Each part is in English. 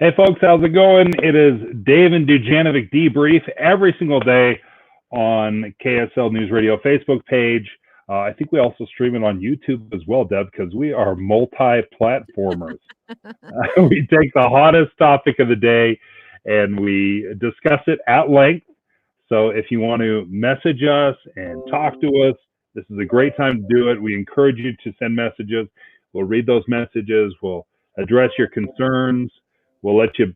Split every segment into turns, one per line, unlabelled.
Hey folks, how's it going? It is Dave and Dujanovic Debrief every single day on KSL Newsradio Facebook page. I think we also stream it on YouTube as well, Deb, because we are multi-platformers. We take the hottest topic of the day and we discuss it at length. So if you want to message us and talk to us, this is a great time to do it. We encourage you to send messages. We'll read those messages. We'll address your concerns. We'll let you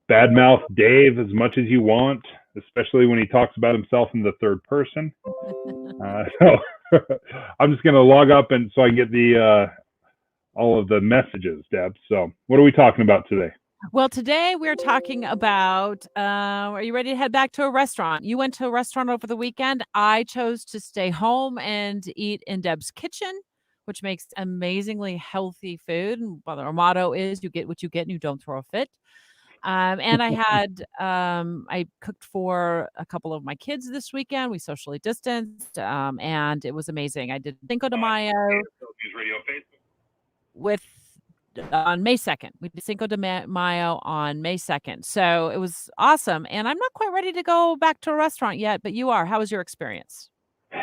badmouth Dave as much as you want, especially when he talks about himself in the third person. So I'm just going to log up and so I can get the all of the messages, Deb. So what are we talking about today?
Well, today we're talking about, are you ready to head back to a restaurant? You went to a restaurant over the weekend. I chose to stay home and eat in Deb's kitchen, which makes amazingly healthy food. And well, our motto is you get what you get and you don't throw a fit. And I had, I cooked for a couple of my kids this weekend. We socially distanced, and it was amazing. I did Cinco de Mayo with on May 2nd. We did Cinco de Mayo on May 2nd. So it was awesome. And I'm not quite ready to go back to a restaurant yet, but you are. How was your experience?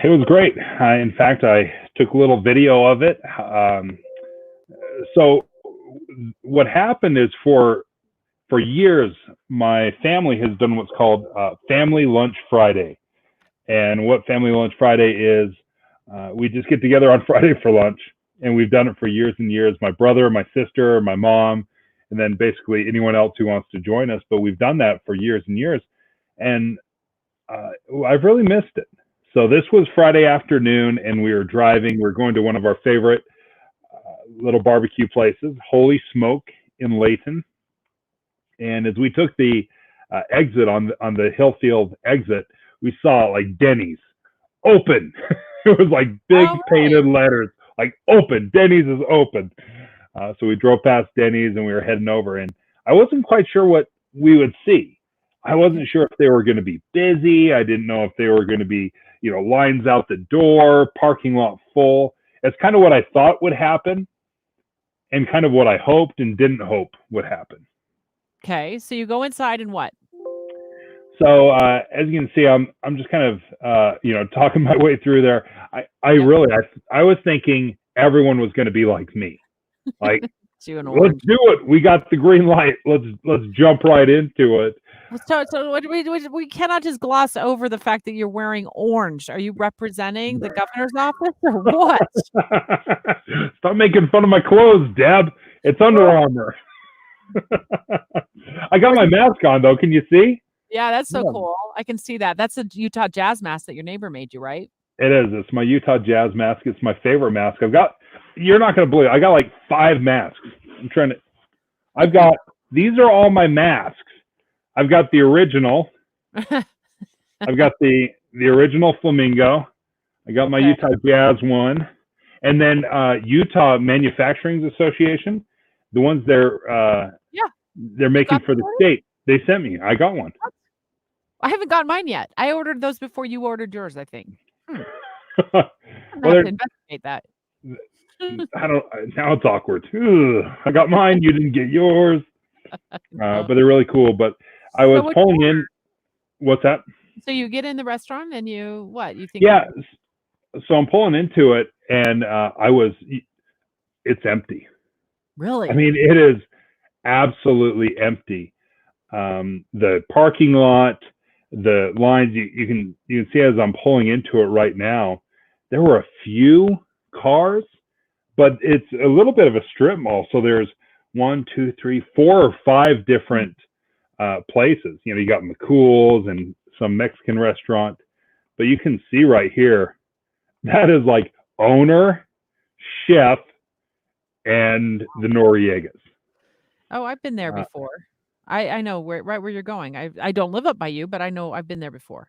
It was great. In fact, I took a little video of it. So what happened is for years, my family has done what's called Family Lunch Friday. And what Family Lunch Friday is, we just get together on Friday for lunch. And we've done it for years and years. My brother, my sister, my mom, and then basically anyone else who wants to join us. But we've done that for years and years. And I've really missed it. So this was Friday afternoon, and we were driving. We were going to one of our favorite little barbecue places, Holy Smoke in Layton. And as we took the exit on the Hillfield exit, we saw like Denny's open. It was like big painted letters. Like open, Denny's is open. So we drove past Denny's and we were heading over, and I wasn't quite sure what we would see. I wasn't sure if they were going to be busy. I didn't know if they were going to be, lines out the door, parking lot full. It's kind of what I thought would happen and kind of what I hoped and didn't hope would happen.
Okay, so you go inside and what?
So as you can see, I'm just kind of talking my way through there. I was thinking everyone was going to be like me, like let's do it. We got the green light. Let's jump right into it.
So we cannot just gloss over the fact that you're wearing orange. Are you representing the governor's office or what?
Stop making fun of my clothes, Deb. It's Under Armour. I got my mask on though. Can you see?
Yeah, that's so cool. I can see that. That's a Utah Jazz mask that your neighbor made you, right?
It is. It's my Utah Jazz mask. It's my favorite mask. You're not going to believe it. I got like 5 masks. These are all my masks. I've got the original. I've got the original Flamingo. I got my Utah Jazz one. And then Utah Manufacturing Association, the ones they're making for the state. They sent me. I got one.
I haven't got mine yet. I ordered those before you ordered yours, I think.
Well,
have to investigate that.
Now it's awkward. Ugh, I got mine. You didn't get yours. But they're really cool. But I was pulling in. What's that?
So you get in the restaurant and you think?
Yeah. So I'm pulling into it, and it's empty.
Really?
I mean, it is absolutely empty. The parking lot, the lines, you can see as I'm pulling into it right now, there were a few cars, but it's a little bit of a strip mall. So there's 1, 2, 3, 4 or 5 different places. You got McCool's and some Mexican restaurant, but you can see right here, that is like owner, chef, and the Noriegas.
Oh, I've been there before. I know right where you're going. I don't live up by you, but I know I've been there before.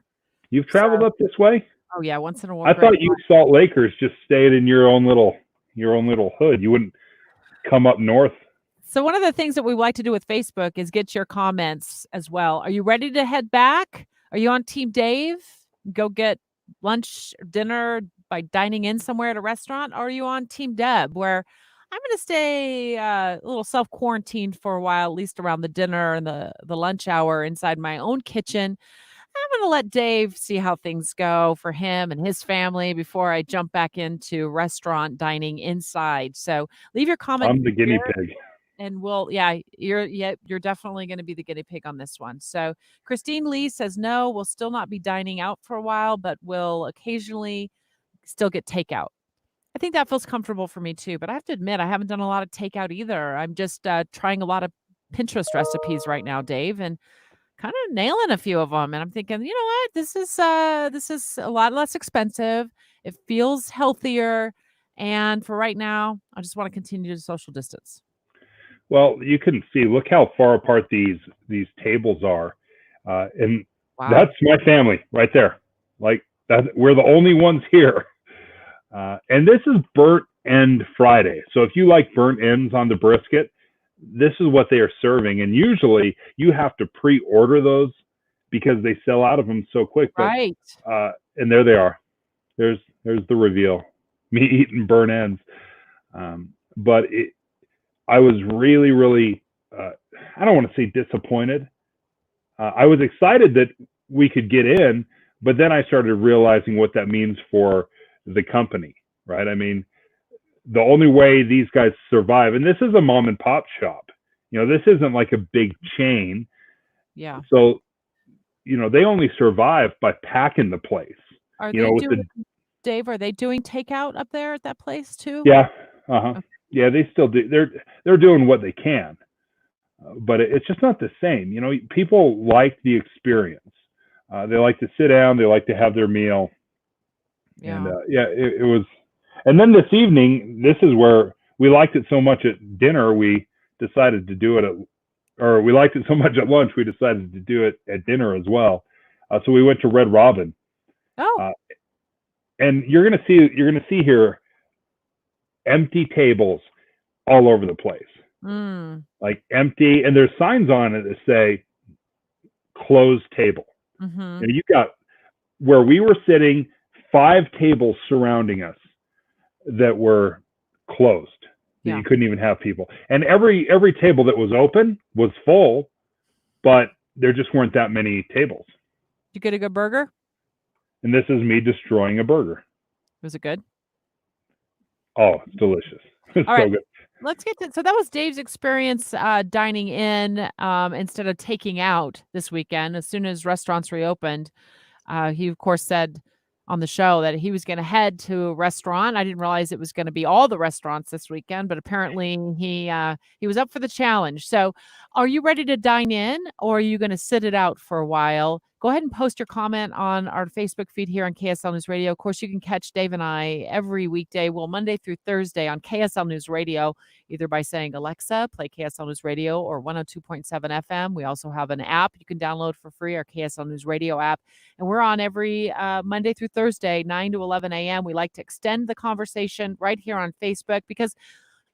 You've traveled up this way?
Oh yeah, once in a while.
I thought you Salt Lakers just stayed in your own little hood. You wouldn't come up north.
So one of the things that we like to do with Facebook is get your comments as well. Are you ready to head back? Are you on Team Dave? Go get lunch, dinner by dining in somewhere at a restaurant? Or are you on Team Deb, where I'm going to stay a little self-quarantined for a while, at least around the dinner and the lunch hour inside my own kitchen. I'm going to let Dave see how things go for him and his family before I jump back into restaurant dining inside. So leave your comment
I'm the guinea
here
pig.
and you're definitely going to be the guinea pig on this one. So Christine Lee says, no, we'll still not be dining out for a while, but we'll occasionally still get takeout. I think that feels comfortable for me too, but I have to admit, I haven't done a lot of takeout either. I'm just trying a lot of Pinterest recipes right now, Dave, and kind of nailing a few of them. And I'm thinking, you know what? This is a lot less expensive. It feels healthier. And for right now, I just want to continue to social distance.
Well, you can see, look how far apart these tables are. And
Wow.
that's my family right there. Like, we're the only ones here. And this is burnt end Friday. So if you like burnt ends on the brisket, this is what they are serving. And usually you have to pre-order those because they sell out of them so quick. But,
Right.
and there they are. There's the reveal. Me eating burnt ends. But I was really, really, I don't want to say disappointed. I was excited that we could get in, but then I started realizing what that means for the company, right? I mean, the only way these guys survive, and this is a mom and pop shop, this isn't like a big chain.
Yeah.
So, they only survive by packing the place.
Dave, are they doing takeout up there at that place too?
Yeah. Uh-huh. Yeah, they still do. They're doing what they can, but it's just not the same. People like the experience. They like to sit down. They like to have their meal.
Yeah.
And it was. And then this evening, this is where we liked it so much at dinner, we decided to do it or we liked it so much at lunch, we decided to do it at dinner as well. So we went to Red Robin.
Oh.
And you're gonna see here empty tables all over the place. Like empty, and there's signs on it that say closed table.
Mm-hmm.
You got where we were sitting, 5 tables surrounding us that were closed.
Yeah.
You couldn't even have people. And every table that was open was full, but there just weren't that many tables.
Did you get a good burger?
And this is me destroying a burger.
Was it good?
Oh, it's delicious. It's
All right.
so good.
Let's get to, so that was Dave's experience dining in instead of taking out this weekend. As soon as restaurants reopened, he of course said on the show that he was going to head to a restaurant. I didn't realize it was going to be all the restaurants this weekend, but apparently he was up for the challenge. So are you ready to dine in, or are you going to sit it out for a while? Go ahead and post your comment on our Facebook feed here on KSL News Radio. Of course, you can catch Dave and I every weekday, Monday through Thursday on KSL News Radio, either by saying, Alexa, play KSL News Radio or 102.7 FM. We also have an app you can download for free, our KSL News Radio app. And we're on every Monday through Thursday, 9 to 11 a.m. We like to extend the conversation right here on Facebook because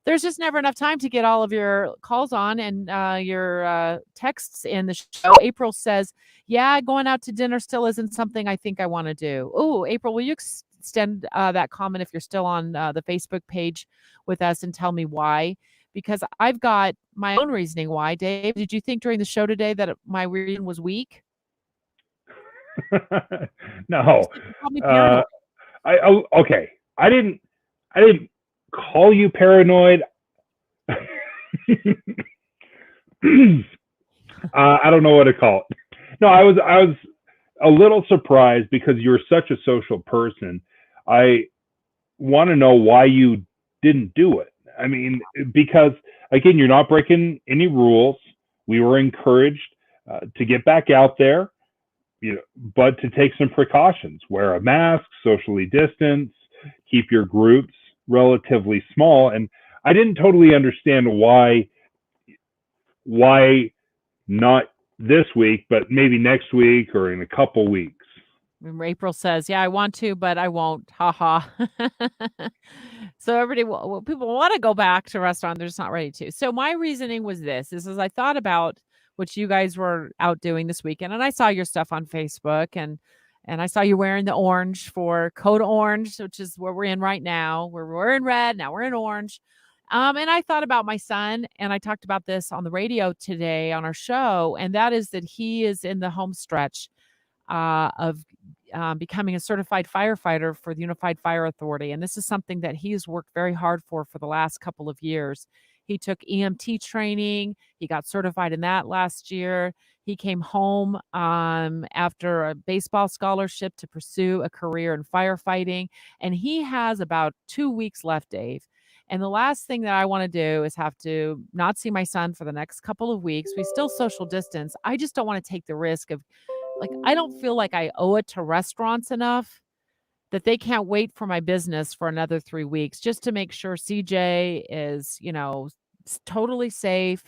there's just never enough time to get all of your calls on and your texts in the show. April says, yeah, going out to dinner still isn't something I think I want to do. Oh, April, will you extend that comment if you're still on the Facebook page with us and tell me why? Because I've got my own reasoning why. Dave, did you think during the show today that my reason was weak?
No. Okay. I didn't call you paranoid. I don't know what to call it. No, I was a little surprised because you're such a social person. I want to know why you didn't do it. I mean, because again, you're not breaking any rules. We were encouraged to get back out there, but to take some precautions, wear a mask, socially distance, keep your groups relatively small. And I didn't totally understand why not this week, but maybe next week or in a couple weeks.
April says, yeah, I want to, but I won't. Ha ha. So people want to go back to restaurant. They're just not ready to. So my reasoning was this, is as I thought about what you guys were out doing this weekend, and I saw your stuff on Facebook and I saw you wearing the orange for Code Orange, which is where we're in right now. We're in red. Now we're in orange. And I thought about my son, and I talked about this on the radio today on our show, and that is that he is in the home stretch of becoming a certified firefighter for the Unified Fire Authority. And this is something that he has worked very hard for the last couple of years. He took EMT training. He got certified in that last year. He came home after a baseball scholarship to pursue a career in firefighting. And he has about 2 weeks left, Dave. And the last thing that I want to do is have to not see my son for the next couple of weeks. We still social distance. I just don't want to take the risk of, like, I don't feel like I owe it to restaurants enough that they can't wait for my business for another 3 weeks just to make sure CJ is, totally safe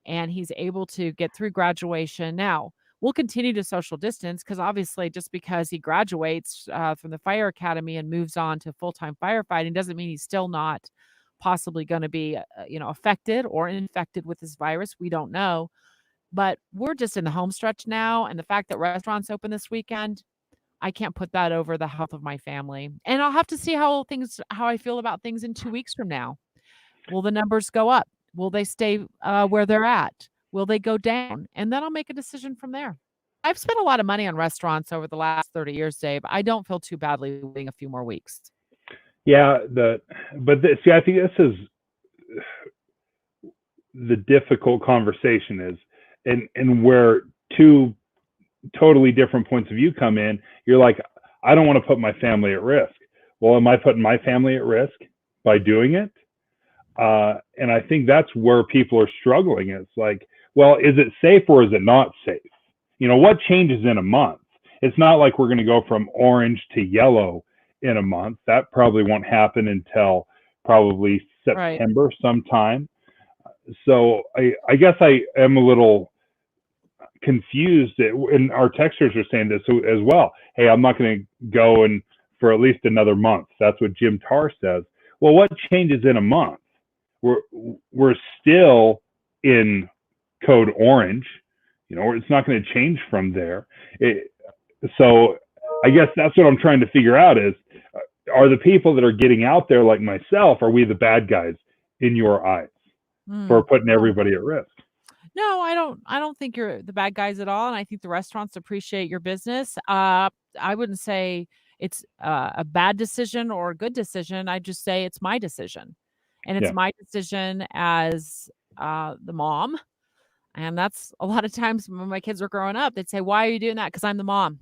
and he's able to get through graduation. Now, we'll continue to social distance because obviously just because he graduates from the fire academy and moves on to full-time firefighting doesn't mean he's still not possibly going to be, affected or infected with this virus. We don't know. But we're just in the home stretch now, and the fact that restaurants open this weekend, I can't put that over the health of my family. And I'll have to see how I feel about things in 2 weeks from now. Will the numbers go up? Will they stay where they're at? Will they go down? And then I'll make a decision from there. I've spent a lot of money on restaurants over the last 30 years, Dave. I don't feel too badly waiting a few more weeks.
Yeah, see, I think this is the difficult conversation is, and where two totally different points of view come in. You're like, I don't want to put my family at risk. Well, am I putting my family at risk by doing it? And I think that's where people are struggling. It's like, well, is it safe or is it not safe? What changes in a month? It's not like we're going to go from orange to yellow in a month. That probably won't happen until probably September sometime. So I guess I am a little confused, and our texters are saying this as well. Hey, I'm not going to go in for at least another month. That's what Jim Tarr says. Well, what changes in a month? We're still in code orange. It's not going to change from there. So I guess that's what I'm trying to figure out is, are the people that are getting out there like myself, are we the bad guys in your eyes for putting everybody at risk?
No, I don't think you're the bad guys at all. And I think the restaurants appreciate your business. I wouldn't say it's a bad decision or a good decision. I just say it's my decision. And it's my decision as the mom. And that's a lot of times when my kids were growing up, they'd say, why are you doing that? Because I'm the mom.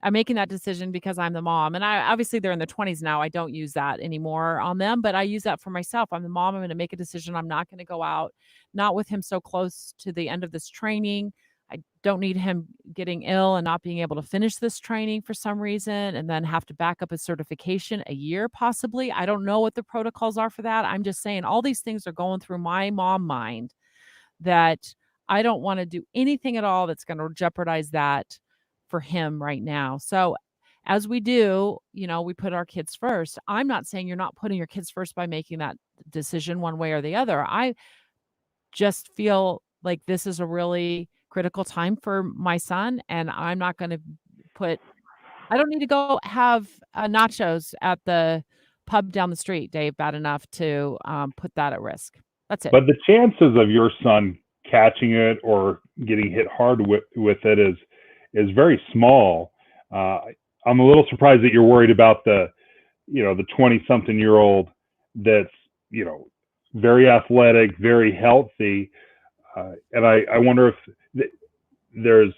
I'm making that decision because I'm the mom. And obviously they're in their 20s now. I don't use that anymore on them, but I use that for myself. I'm the mom. I'm going to make a decision. I'm not going to go out, not with him so close to the end of this training. I don't need him getting ill and not being able to finish this training for some reason and then have to back up his certification a year possibly. I don't know what the protocols are for that. I'm just saying all these things are going through my mom mind that I don't want to do anything at all that's going to jeopardize that for him right now. So as we do, we put our kids first. I'm not saying you're not putting your kids first by making that decision one way or the other. I just feel like this is a really critical time for my son, and I'm not going to I don't need to go have nachos at the pub down the street, Dave, bad enough to put that at risk. That's it.
But the chances of your son catching it or getting hit hard with it is very small. I'm a little surprised that you're worried about the 20-something-year-old that's, very athletic, very healthy. And I wonder if does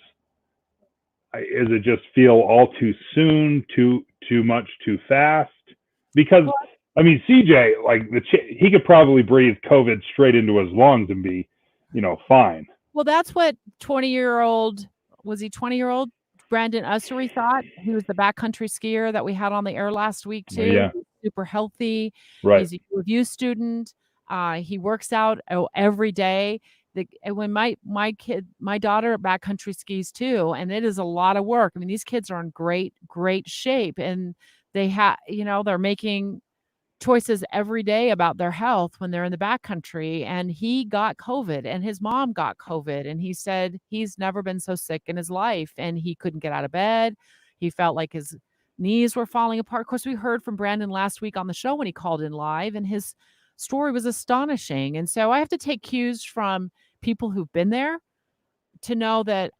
it just feel all too soon, too much, too fast? Because, CJ, he could probably breathe COVID straight into his lungs and be, fine.
Well, that's what 20-year-old Brandon Ussery thought. He was the backcountry skier that we had on the air last week too.
Yeah.
Super healthy.
Right.
He's a U student. He works out every day. When my daughter backcountry skis too, and it is a lot of work. These kids are in great shape, and they they're making choices every day about their health when they're in the backcountry. And he got COVID and his mom got COVID. And he said he's never been so sick in his life and he couldn't get out of bed. He felt like his, knees were falling apart. Of course, we heard from Brandon last week on the show when he called in live, and his story was astonishing. And so I have to take cues from people who've been there to know that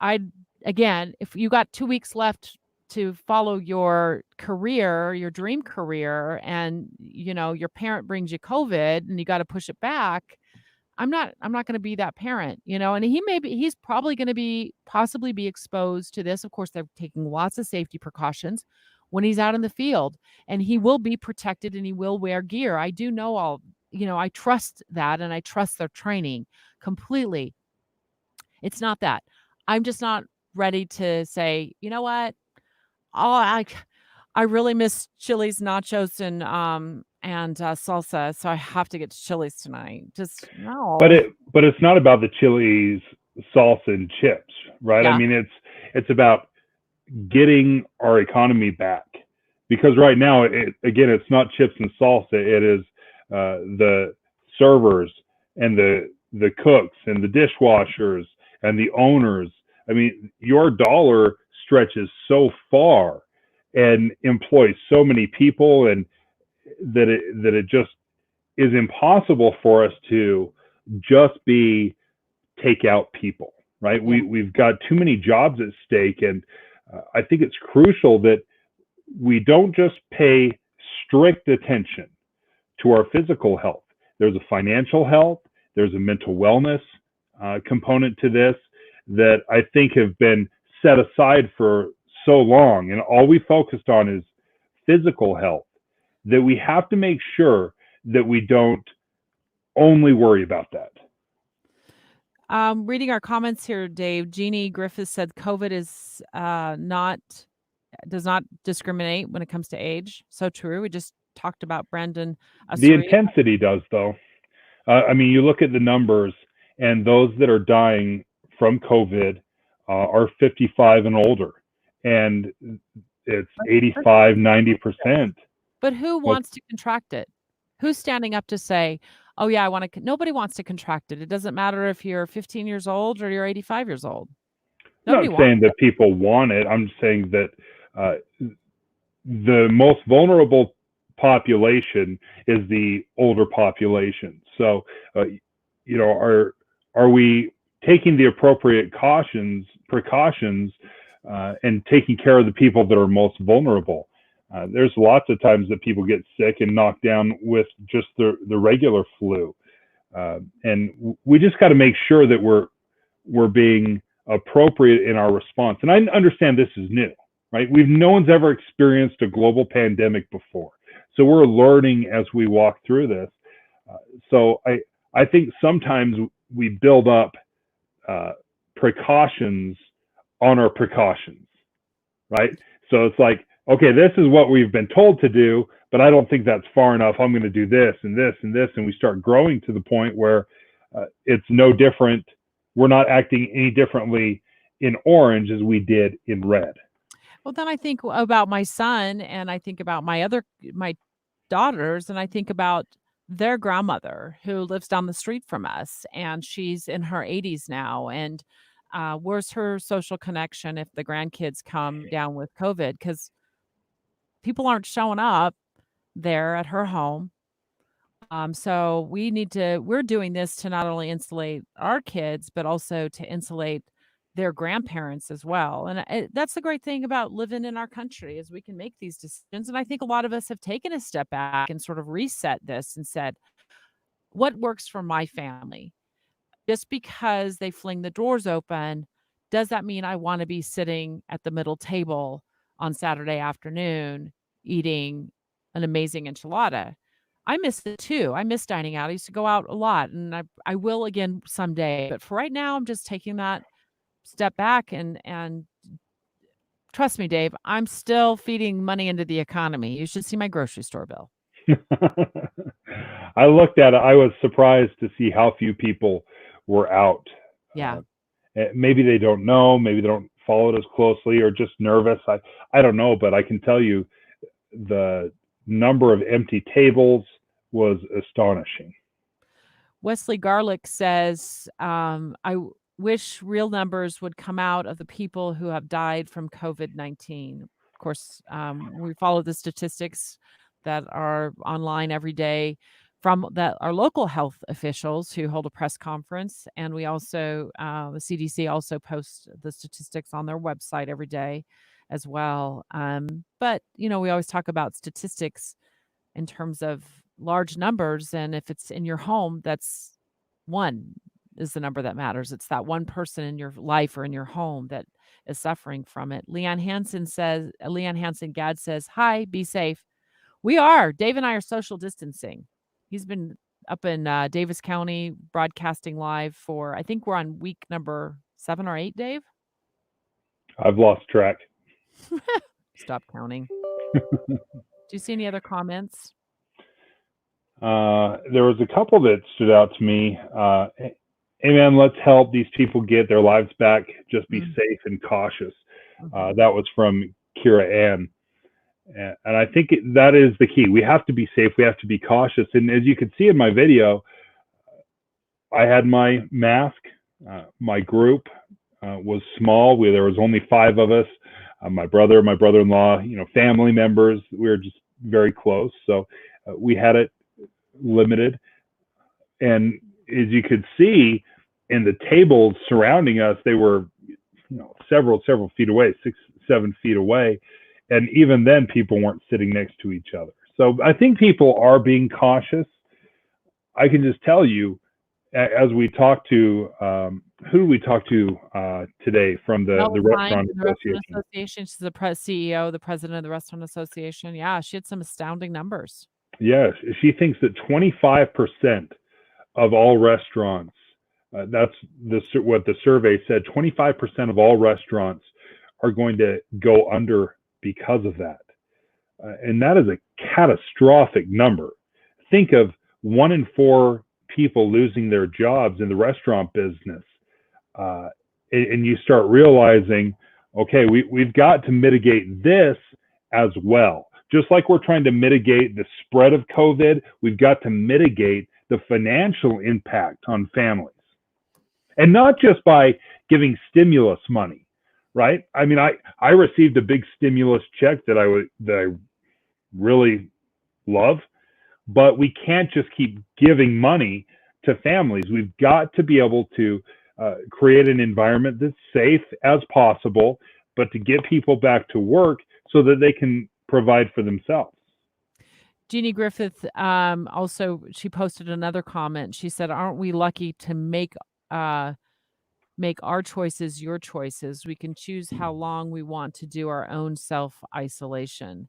again, if you got 2 weeks left to follow your career, your dream career, and your parent brings you COVID and you got to push it back, I'm not going to be that parent, and he's probably going to possibly be exposed to this. Of course, they're taking lots of safety precautions when he's out in the field, and he will be protected and he will wear gear. I do know I trust that, and I trust their training completely. It's not that. I'm just not ready to say, you know what? Oh, I really miss Chili's nachos and salsa, so I have to get to Chili's tonight. Just no.
But it's not about the Chili's salsa and chips, right?
Yeah.
I mean, it's about getting our economy back, because right now, it's not chips and salsa. It is the servers and the cooks and the dishwashers and the owners. I mean, your dollar stretches so far and employs so many people, and that it just is impossible for us to just be takeout people, right?
Yeah.
We've got too many jobs at stake, and I think it's crucial that we don't just pay strict attention to our physical health. There's a financial health, there's a mental wellness component to this that I think have been set aside for so long, and all we focused on is physical health, that we have to make sure that we don't only worry about that.
Reading our comments here, Dave, Jeannie Griffiths said COVID does not discriminate when it comes to age. So true. We just talked about Brandon.
The intensity does, though. I mean, you look at the numbers, and those that are dying from COVID are 55 and older, and it's 85, 90%.
But who wants to contract it? Who's standing up to say, oh yeah, I want to? Nobody wants to contract it. It doesn't matter if you're 15 years old or you're 85 years old.
I'm not saying that people want it. I'm saying that the most vulnerable population is the older population. So, are we taking the appropriate precautions, and taking care of the people that are most vulnerable? There's lots of times that people get sick and knocked down with just the regular flu, and we just got to make sure that we're being appropriate in our response. And I understand this is new, right? No one's ever experienced a global pandemic before, so we're learning as we walk through this. So I think sometimes we build up precautions on our precautions, right? So it's like, okay, this is what we've been told to do, but I don't think that's far enough. I'm going to do this and this and this. And we start growing to the point where it's no different. We're not acting any differently in orange as we did in red.
Well, then I think about my son, and I think about my daughters, and I think about their grandmother who lives down the street from us, and she's in her 80s now. And where's her social connection if the grandkids come down with COVID? Because people aren't showing up there at her home. So we're doing this to not only insulate our kids, but also to insulate their grandparents as well. And that's the great thing about living in our country, is we can make these decisions. And I think a lot of us have taken a step back and sort of reset this and said, what works for my family? Just because they fling the doors open, does that mean I want to be sitting at the middle table on Saturday afternoon eating an amazing enchilada? I miss it too. I miss dining out. I used to go out a lot, and I will again someday. But for right now, I'm just taking that step back and trust me, Dave, I'm still feeding money into the economy. You should see my grocery store bill.
I looked at it. I was surprised to see how few people were out.
Yeah.
Maybe they don't know. Maybe they don't follow it as closely, or just nervous. I don't know, but I can tell you the number of empty tables was astonishing.
Wesley Garlick says, I wish real numbers would come out of the people who have died from COVID-19. Of course, we follow the statistics that are online every day. from our local health officials who hold a press conference. And we also, the CDC also posts the statistics on their website every day as well. But, we always talk about statistics in terms of large numbers. And if it's in your home, that's one is the number that matters. It's that one person in your life or in your home that is suffering from it. Leanne Hansen Gadd says, "Hi, be safe." We are. Dave and I are social distancing. He's been up in Davis County broadcasting live for, I think we're on week number 7 or 8, Dave?
I've lost track.
Stop counting. Do you see any other comments?
There was a couple that stood out to me. Hey man, let's help these people get their lives back. Just be safe and cautious. That was from Kira Ann. And I think that is the key. We have to be safe. We have to be cautious. And as you can see in my video, I had my mask. My group was small. There was only 5 of us. My brother, my brother-in-law, family members. We were just very close. So we had it limited. And as you could see in the tables surrounding us, they were several feet away, 6-7 feet away. And even then, people weren't sitting next to each other. So I think people are being cautious. I can just tell you, as we talk to, who do we talk to today from the Restaurant Association?
She's the CEO, the president of the Restaurant Association. Yeah, she had some astounding numbers.
Yes, she thinks that 25% of all restaurants, that's what the survey said, 25% of all restaurants are going to go under because of that. And that is a catastrophic number. Think of 1 in 4 people losing their jobs in the restaurant business. And you start realizing, okay, we've got to mitigate this as well. Just like we're trying to mitigate the spread of COVID, we've got to mitigate the financial impact on families. And not just by giving stimulus money, right? I mean, I received a big stimulus check that I really love, but we can't just keep giving money to families. We've got to be able to create an environment that's safe as possible, but to get people back to work so that they can provide for themselves.
Jeannie Griffith, also, she posted another comment. She said, "Aren't we lucky to make our choices your choices? We can choose how long we want to do our own self-isolation."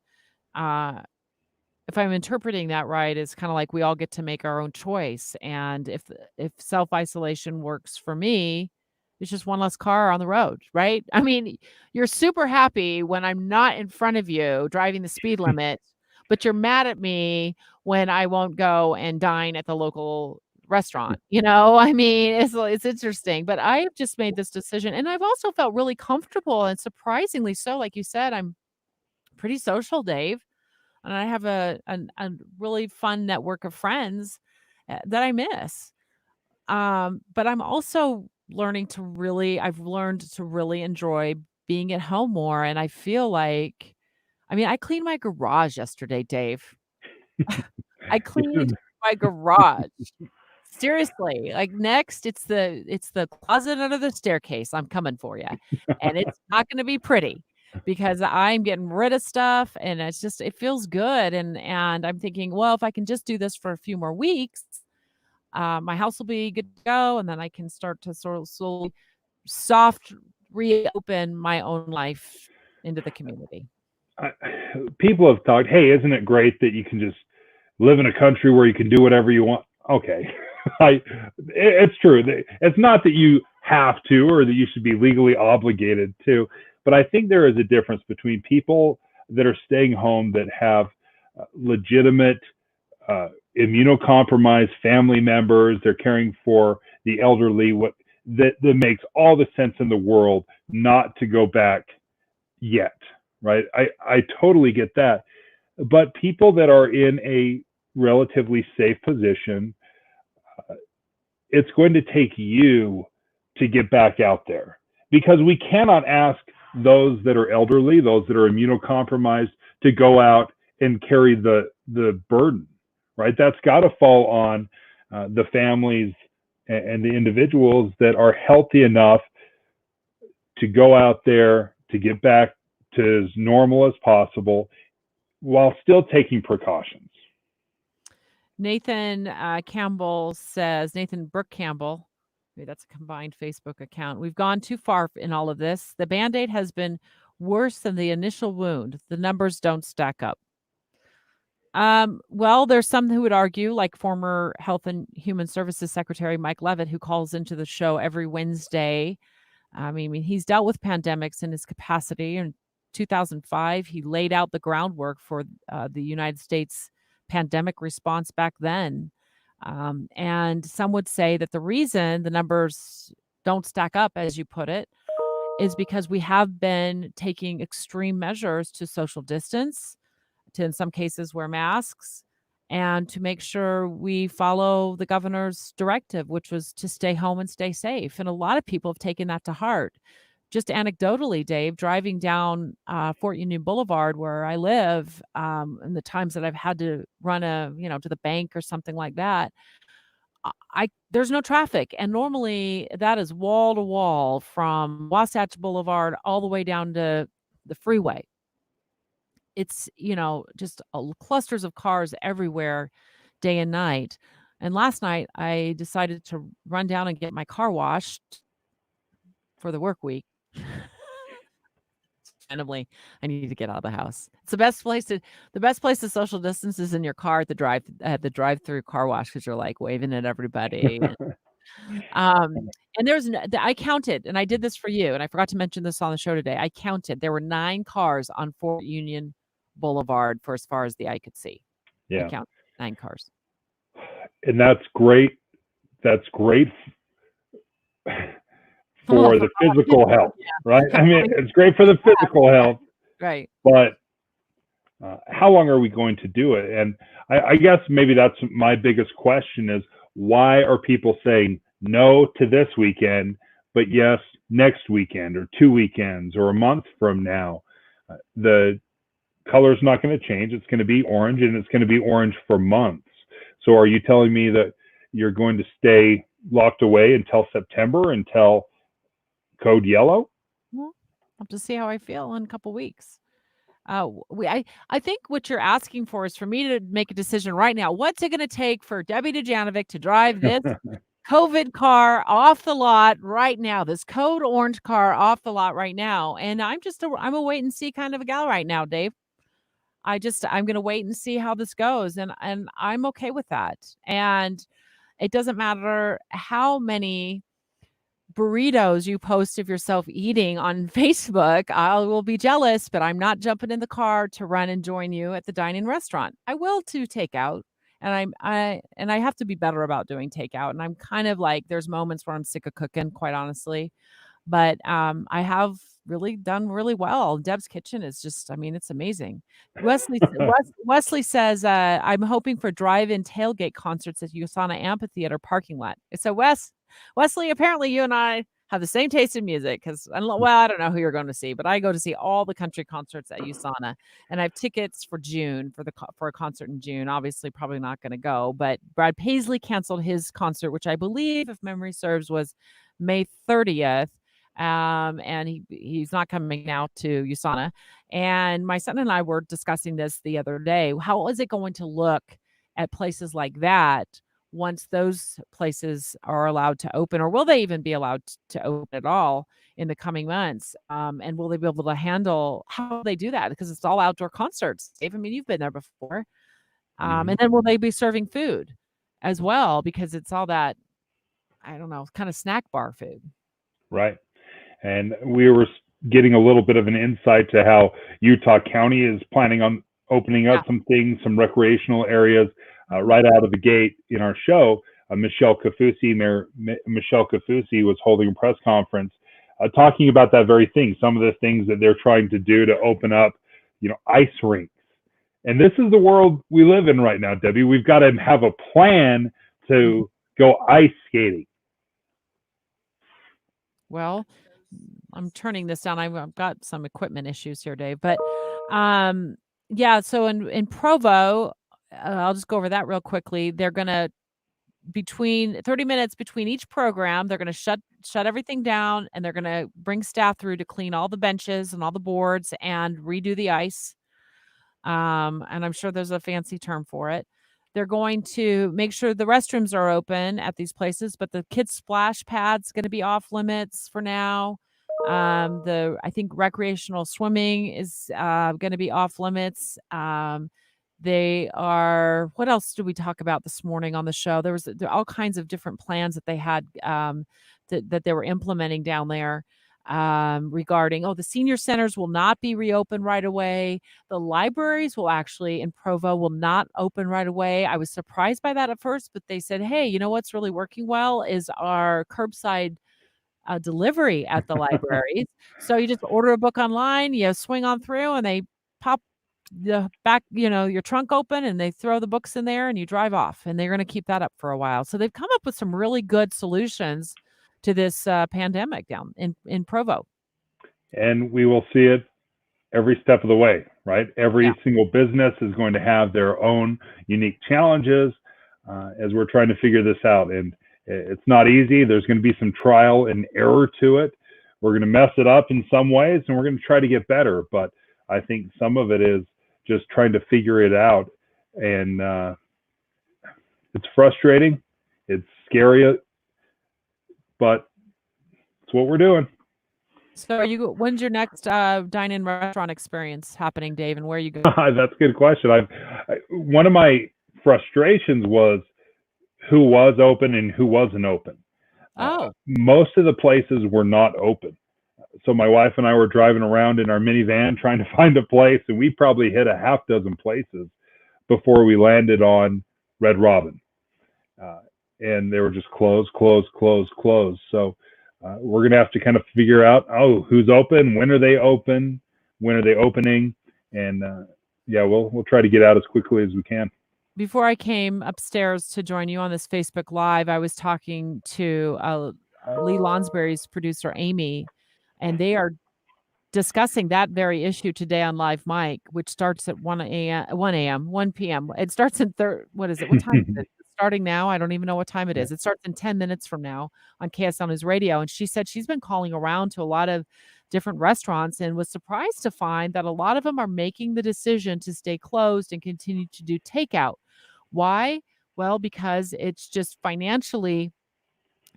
If I'm interpreting that right, it's kind of like we all get to make our own choice. And if self-isolation works for me, it's just one less car on the road, right? I mean, you're super happy when I'm not in front of you driving the speed limit, but you're mad at me when I won't go and dine at the local restaurant. I mean, it's interesting, but I've just made this decision, and I've also felt really comfortable, and surprisingly so. Like you said, I'm pretty social, Dave, and I have a really fun network of friends that I miss. But I'm also I've learned to really enjoy being at home more. And I feel like, I cleaned my garage yesterday, Dave. I cleaned my garage. Seriously, like next, it's the closet under the staircase. I'm coming for you. And it's not going to be pretty because I'm getting rid of stuff, and it feels good. And I'm thinking, well, if I can just do this for a few more weeks, my house will be good to go, and then I can start to sort of slowly soft reopen my own life into the community.
People have talked, hey, isn't it great that you can just live in a country where you can do whatever you want? Okay. It's true. It's not that you have to or that you should be legally obligated to, but I think there is a difference between people that are staying home that have legitimate immunocompromised family members. They're caring for the elderly. That makes all the sense in the world not to go back yet, right? I totally get that. But people that are in a relatively safe position, it's going to take you to get back out there, because we cannot ask those that are elderly, those that are immunocompromised, to go out and carry the burden, right? That's got to fall on the families and the individuals that are healthy enough to go out there to get back to as normal as possible while still taking precautions.
Campbell says, Nathan-Brooke Campbell, maybe that's a combined Facebook account. We've gone too far in all of this. The Band-Aid has been worse than the initial wound. The numbers don't stack up. Well, there's some who would argue, like former Health and Human Services Secretary Mike Leavitt, who calls into the show every Wednesday. I mean, he's dealt with pandemics in his capacity. In 2005, he laid out the groundwork for the United States pandemic response back then. And some would say that the reason the numbers don't stack up, as you put it, is because we have been taking extreme measures to social distance, to in some cases wear masks, and to make sure we follow the governor's directive, which was to stay home and stay safe. And a lot of people have taken that to heart. Just anecdotally, Dave, driving down Fort Union Boulevard where I live, and the times that I've had to run to the bank or something like that, there's no traffic. And normally that is wall to wall from Wasatch Boulevard all the way down to the freeway. It's, just clusters of cars everywhere day and night. And last night I decided to run down and get my car washed for the work week. Randomly, I need to get out of the house. It's the best place to social distance is in your car at the drive-through car wash, because you're like waving at everybody. And I counted, and I did this for you, and I forgot to mention this on the show today. I counted. There were 9 cars on Fort Union Boulevard for as far as the eye could see.
Yeah.
I counted 9 cars.
And that's great. That's great for the physical health, right? I mean, it's great for the physical health.
Right.
But how long are we going to do it? And I guess maybe that's my biggest question is, why are people saying no to this weekend, but yes next weekend or 2 weekends or a month from now? The color's not going to change. It's going to be orange, and it's going to be orange for months. So are you telling me that you're going to stay locked away until September, until code yellow?
Well, I'll have to see how I feel in a couple weeks. I think what you're asking for is for me to make a decision right now. What's it going to take for Debbie Dujanovic to drive this COVID car off the lot right now, this code orange car off the lot right now? And I'm a wait and see kind of a gal right now, Dave. I'm going to wait and see how this goes. And I'm okay with that. And it doesn't matter how many burritos you post of yourself eating on Facebook. I will be jealous, but I'm not jumping in the car to run and join you at the dine-in restaurant. I will to takeout, and I have to be better about doing takeout. And I'm kind of like, there's moments where I'm sick of cooking, quite honestly. But I have really done really well. Deb's Kitchen is just, it's amazing. Wesley says, I'm hoping for drive-in tailgate concerts at USANA Amphitheater parking lot. So Wesley, apparently you and I have the same taste in music, because, well, I don't know who you're going to see, but I go to see all the country concerts at USANA, and I have tickets for June for a concert in June. Obviously, probably not going to go, but Brad Paisley canceled his concert, which I believe, if memory serves, was May 30th. And he's not coming now to USANA. And my son and I were discussing this the other day. How is it going to look at places like that once those places are allowed to open, or will they even be allowed to open at all in the coming months? And will they be able to handle how they do that? Because it's all outdoor concerts. Dave, you've been there before. And then will they be serving food as well? Because it's all that, I don't know, kind of snack bar food.
Right. And we were getting a little bit of an insight to how Utah County is planning on opening up some things, some recreational areas right out of the gate in our show. Michelle Kafusi was holding a press conference talking about that very thing, some of the things that they're trying to do to open up, ice rinks. And this is the world we live in right now, Debbie. We've got to have a plan to go ice skating.
Well, I'm turning this down. I've got some equipment issues here, Dave. But so in Provo, I'll just go over that real quickly. They're gonna between 30 minutes between each program, they're gonna shut everything down, and they're gonna bring staff through to clean all the benches and all the boards and redo the ice. And I'm sure there's a fancy term for it. They're going to make sure the restrooms are open at these places, but the kids' splash pad's gonna be off limits for now. I think recreational swimming is gonna be off limits. They are what else did we talk about this morning on the show? There are all kinds of different plans that they had that they were implementing down there regarding the senior centers will not be reopened right away. The libraries will actually in Provo will not open right away. I was surprised by that at first, but they said, hey, you know what's really working well is our curbside delivery at the libraries. So you just order a book online, you swing on through, and they pop the back, your trunk open, and they throw the books in there, and you drive off. And they're going to keep that up for a while. So they've come up with some really good solutions to this pandemic down in Provo.
And we will see it every step of the way, right? Every single business is going to have their own unique challenges as we're trying to figure this out. And it's not easy. There's going to be some trial and error to it. We're going to mess it up in some ways, and we're going to try to get better. But I think some of it is just trying to figure it out. And it's frustrating. It's scary, but it's what we're doing.
So when's your next dine-in restaurant experience happening, Dave, and where are you going?
That's a good question. One of my frustrations was who was open and who wasn't open. Most of the places were not open. So my wife and I were driving around in our minivan trying to find a place, and we probably hit a half dozen places before we landed on Red Robin. And they were just closed. So we're going to have to kind of figure out, who's open, when are they open, when are they opening? And we'll try to get out as quickly as we can.
Before I came upstairs to join you on this Facebook Live, I was talking to Lee Lonsberry's producer, Amy, and they are discussing that very issue today on Live Mic, which starts at 1 p.m. It starts in what is it? What time is it? It's starting now? I don't even know what time it is. It starts in 10 minutes from now on KSL News Radio. And she said she's been calling around to a lot of different restaurants and was surprised to find that a lot of them are making the decision to stay closed and continue to do takeout. Why? Well, because it's just financially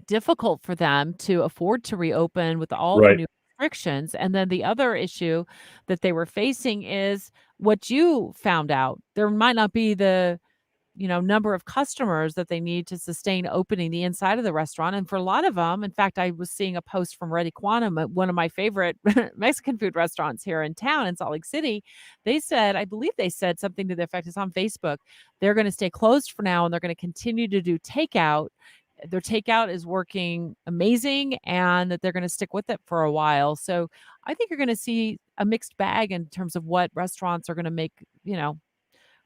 difficult for them to afford to reopen with all the new restrictions. And then the other issue that they were facing is what you found out. There might not be the number of customers that they need to sustain opening the inside of the restaurant. And for a lot of them, in fact, I was seeing a post from Ready Quantum, one of my favorite Mexican food restaurants here in town in Salt Lake City. I believe they said something to the effect, it's on Facebook, they're going to stay closed for now and they're going to continue to do takeout. Their takeout is working amazing and that they're going to stick with it for a while. So I think you're going to see a mixed bag in terms of what restaurants are going to make, going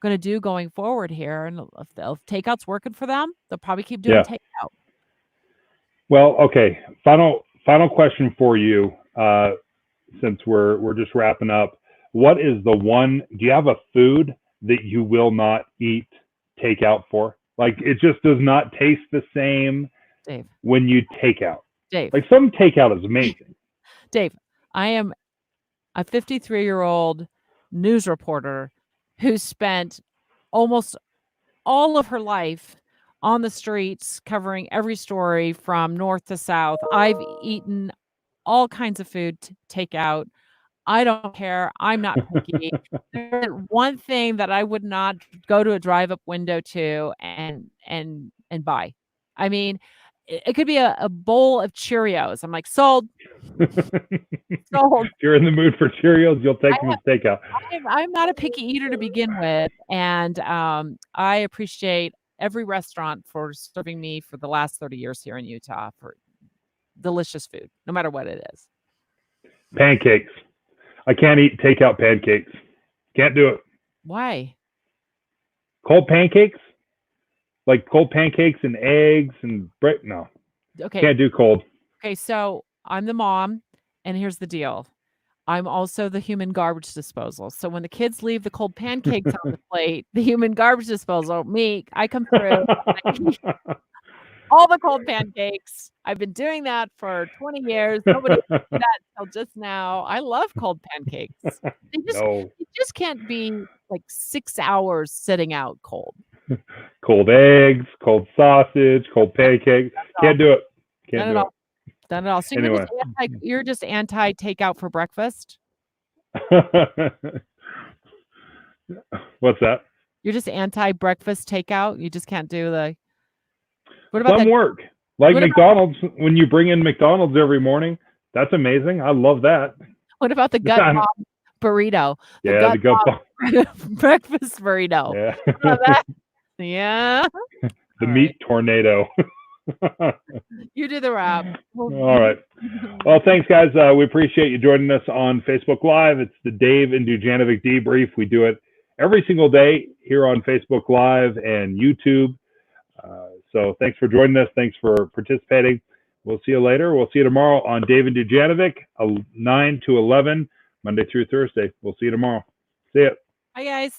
to do going forward here. And if takeout's working for them, they'll probably keep doing takeout.
Well, okay. Final question for you, since we're just wrapping up. What is do you have a food that you will not eat takeout for? Like, it just does not taste the same,
Dave,
when you take out.
Dave.
Like, some takeout is amazing.
Dave, I am a 53-year-old news reporter who spent almost all of her life on the streets covering every story from north to south. I've eaten all kinds of food takeout. I don't care. I'm not picky. There's one thing that I would not go to a drive-up window to and buy. I mean, it could be a bowl of Cheerios. I'm like, sold. Sold.
If you're in the mood for Cheerios, you'll take them as takeout.
I'm not a picky eater to begin with, and I appreciate every restaurant for serving me for the last 30 years here in Utah for delicious food, no matter what it is.
Pancakes. I can't eat takeout pancakes. Can't do it.
Why?
Cold pancakes? Like cold pancakes and eggs and bread? No.
Okay.
Can't do cold.
Okay, so I'm the mom, and here's the deal. I'm also the human garbage disposal. So when the kids leave the cold pancakes on the plate, the human garbage disposal, me, I come through, I eat all the cold pancakes. I've been doing that for 20 years. Nobody did that until just now. I love cold pancakes.
No.
You just can't be like 6 hours sitting out cold.
Cold eggs, cold sausage, cold pancakes. Can't do it. Can't do it.
Done it all. So
Anyway.
you're just anti takeout for breakfast?
What's that?
You're just anti breakfast takeout? You just can't do the What about
Some
that?
work. Like
What
McDonald's, when you bring in McDonald's every morning, that's amazing. I love that.
What about the gut bomb burrito?
Yeah, the gut bomb.
Breakfast burrito.
Yeah.
What about that? Yeah.
The meat tornado.
You do the wrap.
All right. Well, thanks, guys. We appreciate you joining us on Facebook Live. It's the Dave and Dujanovic Debrief. We do it every single day here on Facebook Live and YouTube. So thanks for joining us. Thanks for participating. We'll see you later. We'll see you tomorrow on Dave and Dujanovic, 9 to 11, Monday through Thursday. We'll see you tomorrow. See ya.
Bye, guys.